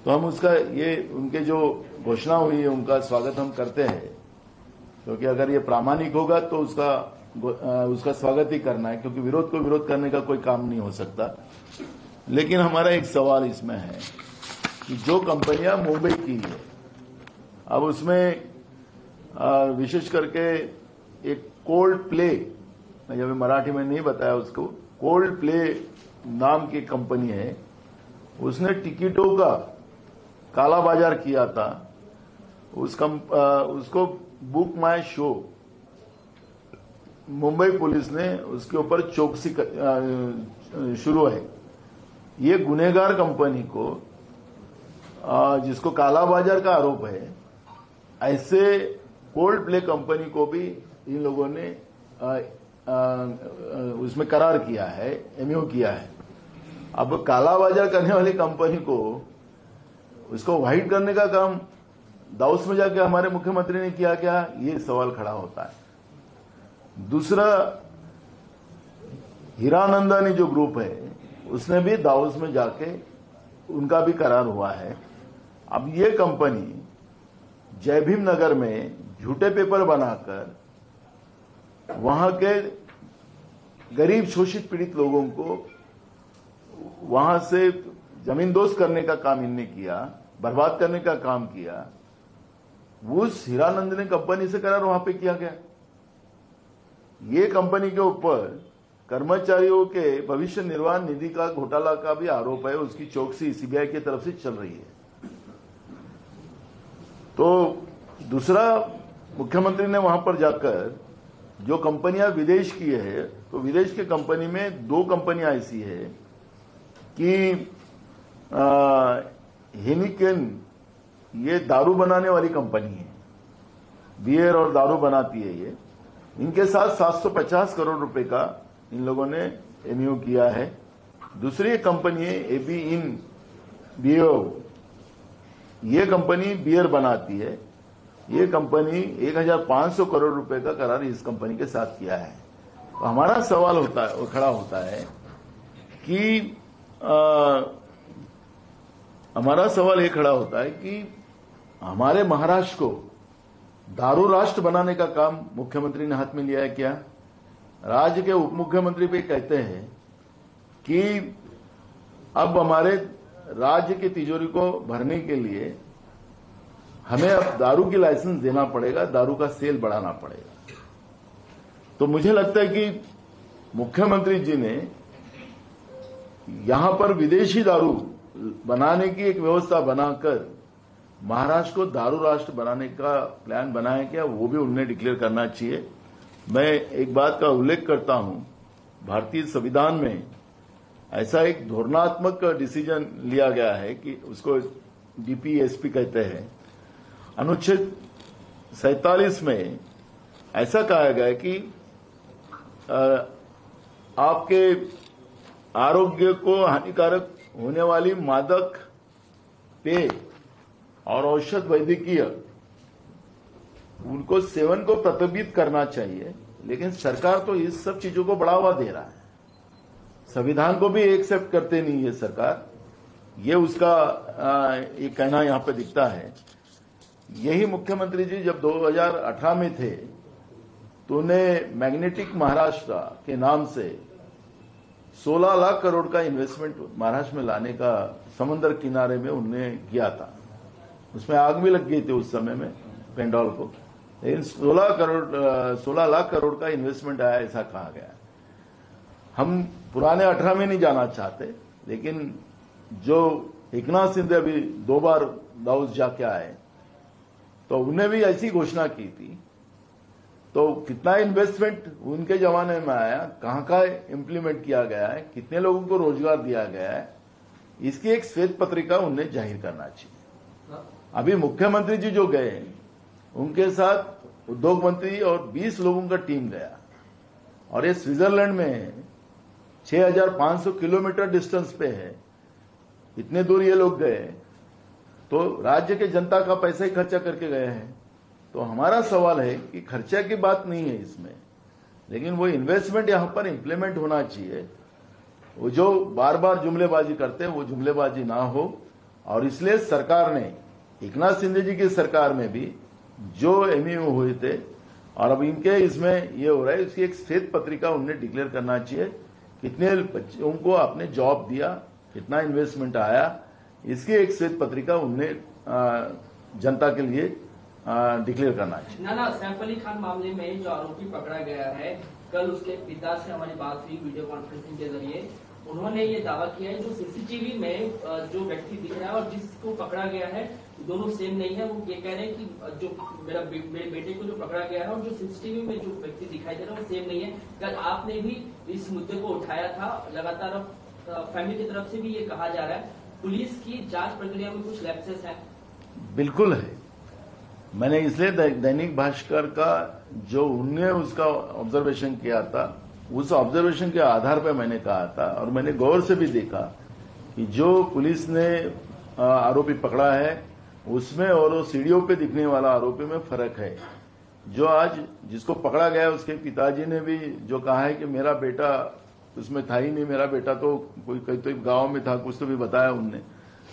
S1: तो हम उसका, ये उनके जो घोषणा हुई है उनका स्वागत हम करते हैं, क्योंकि अगर ये प्रामाणिक होगा तो उसका स्वागत ही करना है, क्योंकि विरोध को विरोध करने का कोई काम नहीं हो सकता। लेकिन हमारा एक सवाल इसमें है कि जो कंपनियां मुंबई की है, अब उसमें विशेष करके एक कोल्ड प्ले, जब मराठी में नहीं बताया उसको, कोल्ड प्ले नाम की कंपनी है, उसने टिकटों का काला बाजार किया था। उसको बुक माई शो मुंबई पुलिस ने उसके ऊपर चौकसी शुरू है। ये गुनहगार कंपनी को, जिसको काला बाजार का आरोप है, ऐसे कोल्ड प्ले कंपनी को भी इन लोगों ने उसमें करार किया है, एमओयू किया है। अब काला बाजार करने वाली कंपनी को उसको व्हाइट करने का काम दाउस में जाके हमारे मुख्यमंत्री ने किया क्या, ये सवाल खड़ा होता है। दूसरा, हीरानंदानी जो ग्रुप है उसने भी दाउस में जाके उनका भी करार हुआ है। अब ये कंपनी जय भीम नगर में झूठे पेपर बनाकर वहां के गरीब शोषित पीड़ित लोगों को वहां से जमींदोज करने का काम इनने किया, बर्बाद करने का काम किया। उस हीरानंद ने कंपनी से करार वहां पे किया गया। ये कंपनी के ऊपर कर्मचारियों के भविष्य निर्वाह निधि का घोटाला का भी आरोप है, उसकी चौकसी सीबीआई की तरफ से चल रही है। तो दूसरा, मुख्यमंत्री ने वहां पर जाकर जो कंपनियां विदेश की है, तो विदेश की कंपनी में 2 कंपनियां ऐसी है कि हेनिकेन, ये दारू बनाने वाली कंपनी है, बियर और दारू बनाती है ये। इनके साथ 750 करोड़ रुपए का इन लोगों ने एमयू किया है। दूसरी कंपनी है एबी इन बियर, ये कंपनी बियर बनाती है। ये कंपनी 1500 करोड़ रुपए का करार इस कंपनी के साथ किया है। तो हमारा सवाल होता है, खड़ा होता है कि हमारा सवाल ये खड़ा होता है कि हमारे महाराष्ट्र को दारू राष्ट्र बनाने का काम मुख्यमंत्री ने हाथ में लिया है क्या? राज्य के उप मुख्यमंत्री भी कहते हैं कि अब हमारे राज्य की तिजोरी को भरने के लिए हमें अब दारू की लाइसेंस देना पड़ेगा, दारू का सेल बढ़ाना पड़ेगा। तो मुझे लगता है कि मुख्यमंत्री जी ने यहां पर विदेशी दारू बनाने की एक व्यवस्था बनाकर महाराष्ट्र को दारू राष्ट्र बनाने का प्लान बनाया क्या, वो भी उन्हें डिक्लेयर करना चाहिए। मैं एक बात का उल्लेख करता हूं, भारतीय संविधान में ऐसा एक धोरणात्मक डिसीजन लिया गया है कि उसको डीपीएसपी कहते हैं। अनुच्छेद 47 में ऐसा कहा गया है कि आपके आरोग्य को हानिकारक होने वाली मादक पेय और औषध वैद्यकीय उनको सेवन को प्रतिबंधित करना चाहिए, लेकिन सरकार तो इस सब चीजों को बढ़ावा दे रहा है। संविधान को भी एक्सेप्ट करते नहीं है सरकार, ये उसका एक कहना यहां पे दिखता है। यही मुख्यमंत्री जी जब 2018 में थे तो उन्हें मैग्नेटिक महाराष्ट्र के नाम से 16 लाख करोड़ का इन्वेस्टमेंट महाराष्ट्र में लाने का समंदर किनारे में उन्होंने किया था। उसमें आग भी लग गई थी उस समय में पेंडोल को, लेकिन 16 लाख करोड़ का इन्वेस्टमेंट आया ऐसा कहा गया। हम पुराने 18 में नहीं जाना चाहते, लेकिन जो एकनाथ शिंदे अभी 2 बार दाऊस जाके आए तो उन्हें भी ऐसी घोषणा की थी। तो कितना इन्वेस्टमेंट उनके जमाने में आया, कहां का इम्प्लीमेंट किया गया है, कितने लोगों को रोजगार दिया गया है, इसकी एक श्वेत पत्रिका उन्हें जाहिर करना चाहिए। अभी मुख्यमंत्री जी जो गए उनके साथ उद्योग मंत्री और 20 लोगों का टीम गया और ये स्विट्जरलैंड में है, 6500 किलोमीटर डिस्टेंस पे है। इतने दूर ये लोग गए तो राज्य के जनता का पैसा ही खर्चा करके गए हैं। तो हमारा सवाल है कि खर्चा की बात नहीं है इसमें, लेकिन वो इन्वेस्टमेंट यहां पर इंप्लीमेंट होना चाहिए। वो जो बार बार जुमलेबाजी करते हैं वो जुमलेबाजी ना हो। और इसलिए सरकार ने, एकनाथ शिंदे जी की सरकार में भी जो एमयू हुए थे और अब इनके इसमें ये हो रहा है, इसकी एक श्वेत पत्रिका उन्हें डिक्लेयर करना चाहिए। कितने बच्चों को आपने जॉब दिया, कितना इन्वेस्टमेंट आया, इसकी एक श्वेत पत्रिका उन्हें जनता के लिए डिक्लेयर करना चाहिए।
S6: ना सैफ अली खान मामले में जो आरोपी पकड़ा गया है, कल उसके पिता से हमारी बात हुई वीडियो कॉन्फ्रेंसिंग के जरिए। उन्होंने ये दावा किया है जो सीसीटीवी में जो व्यक्ति दिख रहा है और जिसको पकड़ा गया है दोनों सेम नहीं है। वो ये कह रहे हैं कि जो मेरे बेटे को जो पकड़ा गया है और जो सीसीटीवी में जो व्यक्ति दिखाई दे रहा है वो सेम नहीं है। कल आपने भी इस मुद्दे को उठाया था, लगातार फैमिली की तरफ से भी ये कहा जा रहा है पुलिस की जांच प्रक्रिया में कुछ लैप्सेस हैं।
S1: बिल्कुल है। मैंने इसलिए दैनिक भास्कर का जो उनने उसका ऑब्जर्वेशन किया था, उस ऑब्जर्वेशन के आधार पर मैंने कहा था और मैंने गौर से भी देखा कि जो पुलिस ने आरोपी पकड़ा है उसमें और वो सीढ़ियों पे दिखने वाला आरोपी में फर्क है। जो आज जिसको पकड़ा गया उसके पिताजी ने भी जो कहा है कि मेरा बेटा उसमें था ही नहीं, मेरा बेटा तो कोई तो गांव में था, कुछ तो भी बताया उनने।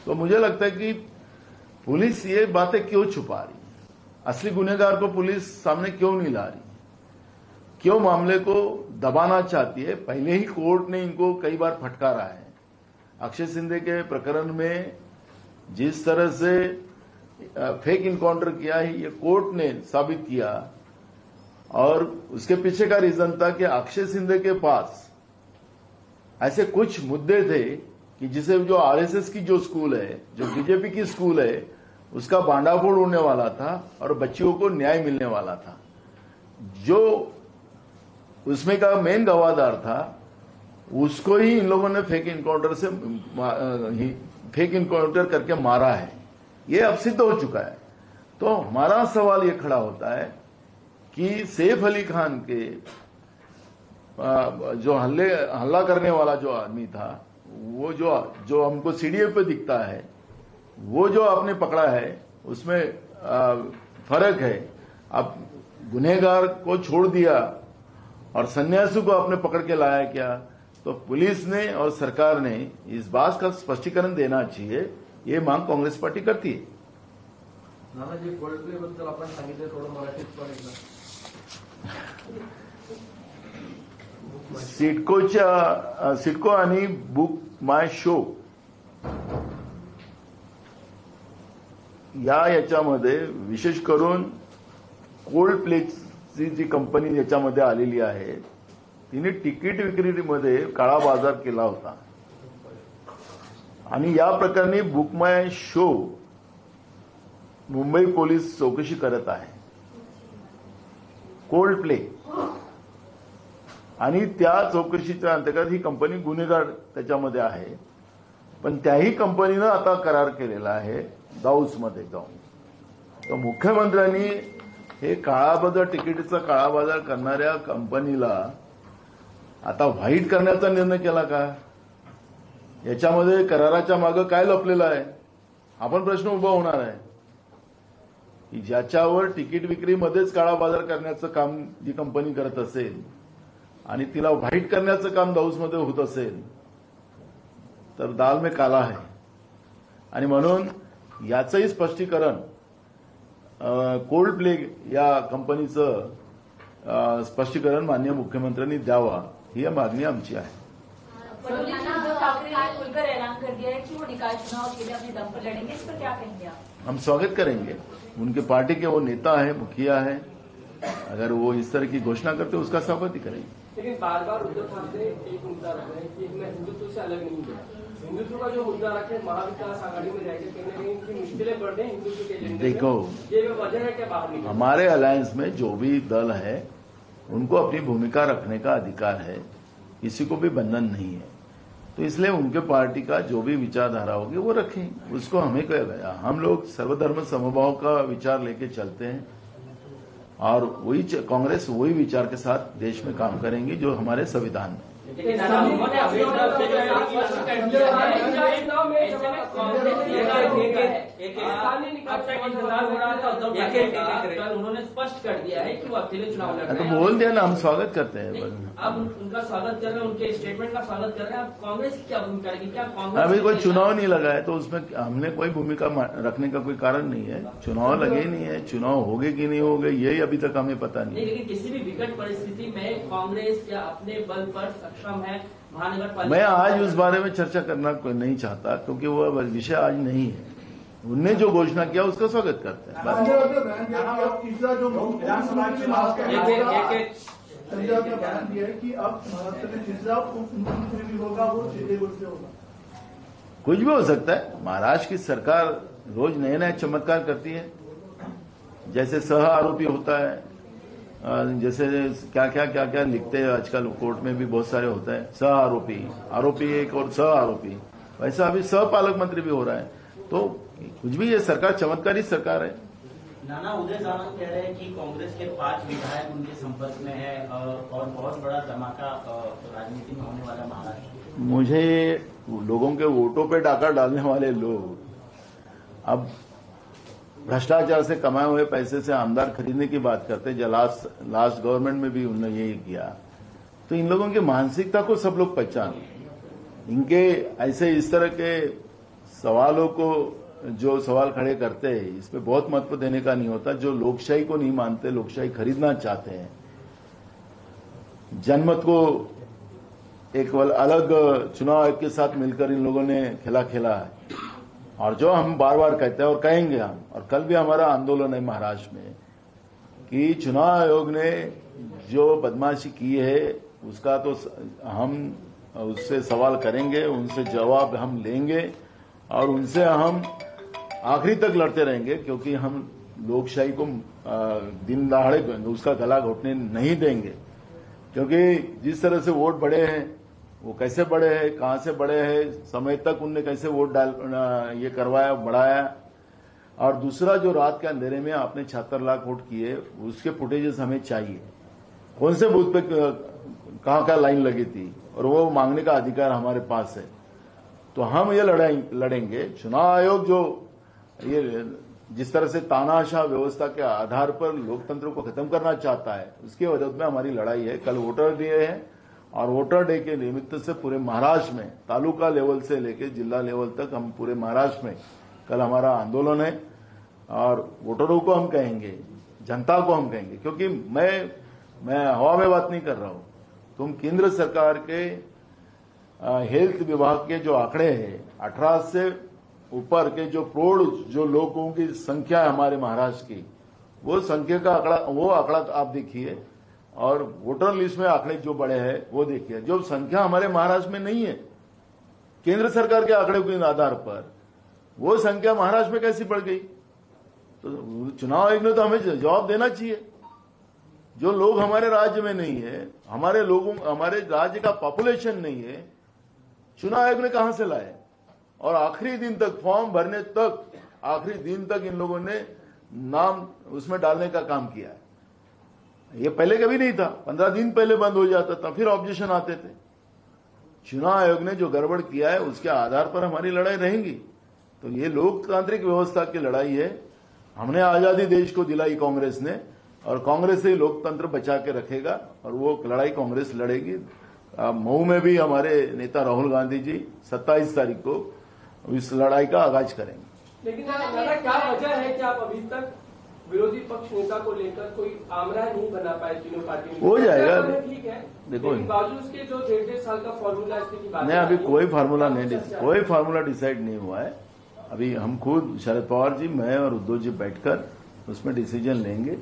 S1: तो मुझे लगता है कि पुलिस ये बातें क्यों छुपा रही है, असली गुनहगार को पुलिस सामने क्यों नहीं ला रही, क्यों मामले को दबाना चाहती है। पहले ही कोर्ट ने इनको कई बार फटकारा है। अक्षय सिंधे के प्रकरण में जिस तरह से फेक इनकाउंटर किया है ये कोर्ट ने साबित किया, और उसके पीछे का रीजन था कि अक्षय सिंधे के पास ऐसे कुछ मुद्दे थे कि जिसे जो आरएसएस की जो स्कूल है, जो बीजेपी की स्कूल है, उसका बांडाफोड़ होने वाला था और बच्चियों को न्याय मिलने वाला था। जो उसमें का मेन गवाहदार था उसको ही इन लोगों ने फेक इनकाउंटर करके मारा है। ये अब सिद्ध हो चुका है। तो हमारा सवाल ये खड़ा होता है कि सैफ अली खान के जो हल्ला करने वाला जो आदमी था, वो जो हमको सीडीए पे दिखता है, वो जो आपने पकड़ा है उसमें फर्क है। अब गुनहगार को छोड़ दिया और सन्यासी को आपने पकड़ के लाया क्या? तो पुलिस ने और सरकार ने इस बात का स्पष्टीकरण देना चाहिए। ये मांग काँग्रेस पार्टी करती है।
S3: नानाजी, गोल्ड प्ले बद्दल आपण सांगितलं, थोडं मराठीत पण एकदा.
S1: सिडको आणि बुक माय शो याच्यामध्ये विशेष करून कोल्ड प्लेची जी कंपनी याच्यामध्ये आलेली आहे, तिने तिकीट विक्रीमध्ये काळा बाजार केला होता आणि या प्रकरणी बुक माय शो मुंबई पोलीस चौकशी करत आहे. कोल्ड प्ले आणि त्या चौकशीच्या अंतर्गत ही कंपनी गुन्हेगार त्याच्यामध्ये आहे. पण त्याही कंपनीनं आता करार केलेला आहे दाऊसमध्ये जाऊन. तर मुख्यमंत्र्यांनी हे काळाबाजार, तिकीटचा काळाबाजार करणाऱ्या कंपनीला आता व्हाईट करण्याचा निर्णय केला का? याच्यामध्ये कराराच्या मागे काय लपलेलं आहे? आपण प्रश्न उभा होणार आहे की ज्याच्यावर तिकीट विक्रीमध्येच काळाबाजार करण्याचं काम जी कंपनी करत असेल आणि तिला व्हाईट करण्याचं काम दाऊसमध्ये होत असेल तर दाल में काला है. आणि म्हणून याचंही स्पष्टीकरण कोल्ड प्ले या कंपनीचं स्पष्टीकरण माननीय मुख्यमंत्र्यांनी द्यावा, ही मागणी आमची आहे.
S7: उद्धव ठाकरे ने खुलकर ऐलान कर दिया है कि वो निकाय चुनाव के लिए अपने दम पर लड़ेंगे. इस पर क्या कहेंगे आप?
S1: हम स्वागत करेंगे. उनके पार्टी के वो नेता है, मुखिया है. अगर वो इस तरह की घोषणा करते उसका स्वागत ही करेंगे.
S6: लेकिन बार बार उद्धव ठाकरे एक मुद्दा रख रहे हैं कि मैं हिंदुत्व से अलग नहीं गया. हिंदुत्व का जो मुद्दा रखे, महाविकास आघाड़ी में जाएंगे, कहीं ना कहीं उनकी मुश्किलें बढ़ रही हिंदुत्व के एजेंडे में.
S1: देखो,
S6: ये वजह है क्या बाहर निकले?
S1: हमारे अलायंस में जो भी दल है उनको अपनी भूमिका रखने का अधिकार है, किसी को भी बंधन नहीं है. तो इसलिए उनके पार्टी का जो भी विचारधारा होगी वो रखें, उसको हमें क्या गया. हम लोग सर्वधर्म समभाव का विचार लेके चलते हैं और वही कांग्रेस वही विचार के साथ देश में काम करेंगे जो हमारे संविधान में.
S6: लेकिन उन्होंने अपनी तरफ से जो स्पष्ट कर दिया है, ऐसे में कांग्रेस स्थानीय निकाय का इंतजार हो रहा था. उद्धव ठाकरे कल उन्होंने स्पष्ट कर दिया है कि वो अकेले चुनाव लड़ रहे
S1: तो
S6: हैं.
S1: बोल दिया ना, हम स्वागत करते हैं.
S6: आप उनका स्वागत कर रहे हैं, उनके स्टेटमेंट का स्वागत कर रहे हैं. आप कांग्रेस की क्या भूमिका रहेगी? क्या कांग्रेस
S1: अभी कोई चुनाव नहीं लगा है तो उसमें हमने कोई भूमिका रखने का कोई कारण नहीं है. चुनाव लगे ही नहीं है, चुनाव होगे कि नहीं होगे यही अभी तक हमें पता नहीं.
S6: लेकिन किसी भी विकट परिस्थिति में कांग्रेस या अपने बल पर सक्षम है महानगर पालिका.
S1: मैं आज उस बारे में चर्चा करना नहीं चाहता क्योंकि वो विषय आज नहीं है. उनने जो घोषणा किया उसका स्वागत करते हैं.
S2: तीसरा जो संजय ने बयान दिया है कि अब महाराष्ट्र में तीसरा मुख्यमंत्री भी होगा, वो चित्रकूट से होगा.
S1: कुछ भी हो सकता है. महाराष्ट्र की सरकार रोज नए नए चमत्कार करती है. जैसे सह आरोपी होता है, जैसे क्या क्या लिखते हैं आजकल कोर्ट में भी बहुत सारे होता है. सह आरोपी एक और सह आरोपी, वैसा अभी सह पालक मंत्री भी हो रहा है. तो कुछ भी ये सरकार चमत्कारी सरकार है.
S8: नाना, उदय सामंत कह रहे हैं कि कांग्रेस के 5 विधायक उनके संपर्क में है और बहुत बड़ा धमाका राजनीति में होने वाला महाराष्ट्र.
S1: मुझे लोगों के वोटों पे डाका डालने वाले लोग अब भ्रष्टाचार से कमाए हुए पैसे से आमदार खरीदने की बात करते हैं. लास्ट गवर्नमेंट में भी उन्होंने यही किया. तो इन लोगों की मानसिकता को सब लोग पहचान. इनके ऐसे इस तरह के सवालों को जो सवाल खड़े करते हैं इसमें बहुत महत्व देने का नहीं होता। जो लोकशाही को नहीं मानते, लोकशाही खरीदना चाहते हैं, जनमत को एक अलग चुनाव आयोग के साथ मिलकर इन लोगों ने खेला है। और जो हम बार बार कहते हैं और कहेंगे हम, और कल भी हमारा आंदोलन है महाराष्ट्र में कि चुनाव आयोग ने जो बदमाशी की है उसका तो हम उससे सवाल करेंगे, उनसे जवाब हम लेंगे और उनसे हम आखिरी तक लड़ते रहेंगे, क्योंकि हम लोकशाही को दिन दहाड़े उसका गला घोटने नहीं देंगे। क्योंकि जिस तरह से वोट बढ़े हैं, वो कैसे बढ़े हैं, कहां से बढ़े हैं, समय तक उनने कैसे वोट ये करवाया, बढ़ाया। और दूसरा, जो रात के अंधेरे में आपने 76 लाख वोट किए, उसके फुटेजेस हमें चाहिए। कौन से बूथ पे कहां लाइन लगी थी, और वो मांगने का अधिकार हमारे पास है। तो हम ये लड़ेंगे। चुनाव आयोग जो ये जिस तरह से तानाशाह व्यवस्था के आधार पर लोकतंत्र को खत्म करना चाहता है, उसके विरोध में हमारी लड़ाई है। कल वोटर डे है और वोटर डे के निमित्त से पूरे महाराष्ट्र में तालुका लेवल से लेकर जिला लेवल तक हम पूरे महाराष्ट्र में कल हमारा आंदोलन है। और वोटरों को हम कहेंगे, जनता को हम कहेंगे, क्योंकि मैं हवा में बात नहीं कर रहा हूं। तुम केंद्र सरकार के हेल्थ विभाग के जो आंकड़े हैं, 18 से ऊपर के जो प्रौढ़ जो लोगों की संख्या है हमारे महाराष्ट्र की, वो संख्या का आंकड़ा आप देखिए, और वोटर लिस्ट में आंकड़े जो बड़े हैं वो देखिए। जो संख्या हमारे महाराष्ट्र में नहीं है, केंद्र सरकार के आंकड़े के आधार पर वो संख्या महाराष्ट्र में कैसी बढ़ गई? तो चुनाव आयोग ने तो हमें जवाब देना चाहिए। जो लोग हमारे राज्य में नहीं है, हमारे राज्य का पॉपुलेशन नहीं है, चुनाव आयोग ने कहां से लाए? और आखिरी दिन तक, फॉर्म भरने तक, आखिरी दिन तक इन लोगों ने नाम उसमें डालने का काम किया है। ये पहले कभी नहीं था। 15 दिन पहले बंद हो जाता था, फिर ऑब्जेक्शन आते थे। चुनाव आयोग ने जो गड़बड़ किया है उसके आधार पर हमारी लड़ाई रहेगी। तो ये लोकतांत्रिक व्यवस्था की लड़ाई है। हमने आजादी देश को दिलाई कांग्रेस ने, और कांग्रेस से लोकतंत्र बचा के रखेगा, और वो लड़ाई कांग्रेस लड़ेगी। मऊ में भी हमारे नेता राहुल गांधी जी 27 तारीख को इस लड़ाई का आगाज करेंगे।
S6: लेकिन दादा, क्या वजह है कि आप अभी तक विरोधी पक्ष नेता को लेकर कोई आमरा नहीं बना पाए तीनों पार्टी में?
S1: हो जाएगा,
S6: ठीक है,
S1: देखो
S6: बावजूद उसके जो 1.5 साल का फॉर्मूला इसकी बात
S1: नहीं, अभी कोई फार्मूला डिसाइड नहीं हुआ है। अभी हम खुद शरद पवार जी, मैं और उद्धव जी बैठकर उसमें डिसीजन लेंगे।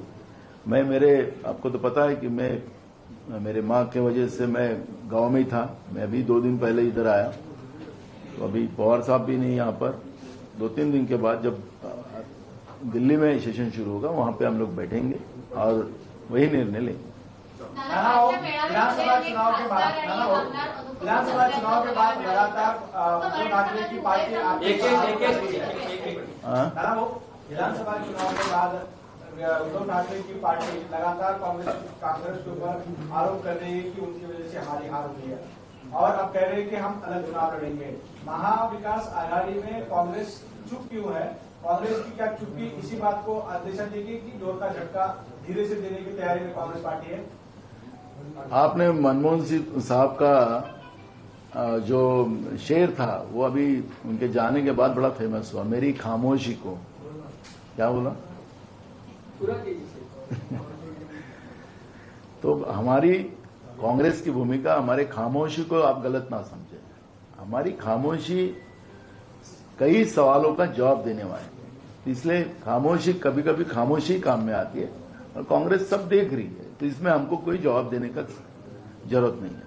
S1: आपको तो पता है कि मेरे माँ के वजह से मैं गांव में ही था। मैं अभी 2 दिन पहले इधर आया, तो अभी पवार साहब भी नहीं यहाँ पर। 2-3 दिन के बाद जब दिल्ली में सेशन शुरू होगा, वहां पे हम लोग बैठेंगे और वही निर्णय लेंगे।
S2: विधानसभा चुनाव के बाद लगातार उद्धव ठाकरे की पार्टी विधानसभा चुनाव के बाद उद्धव ठाकरे की पार्टी लगातार कांग्रेस के ऊपर आरोप कर रही है कि उनकी वजह से हमारी हार हुई है, और अब कह रहे हैं कि हम अलग चुनाव लड़ेंगे। महाविकास आघाड़ी में कांग्रेस चुप क्यों है? कांग्रेस की क्या चुप्पी इसी बात को अंदेशा देगी कि जोर का झटका धीरे से देने की तैयारी में कांग्रेस पार्टी है?
S1: आपने मनमोहन सिंह साहब का जो शेर था, वो अभी उनके जाने के बाद बड़ा फेमस हुआ, मेरी खामोशी को। क्या बोला? तो हमारी कांग्रेस की भूमिका, हमारे खामोशी को आप गलत ना समझे। हमारी खामोशी कई सवालों का जवाब देने वाली है, इसलिए खामोशी कभी कभी खामोशी काम में आती है, और कांग्रेस सब देख रही है, तो इसमें हमको कोई जवाब देने का जरूरत नहीं है।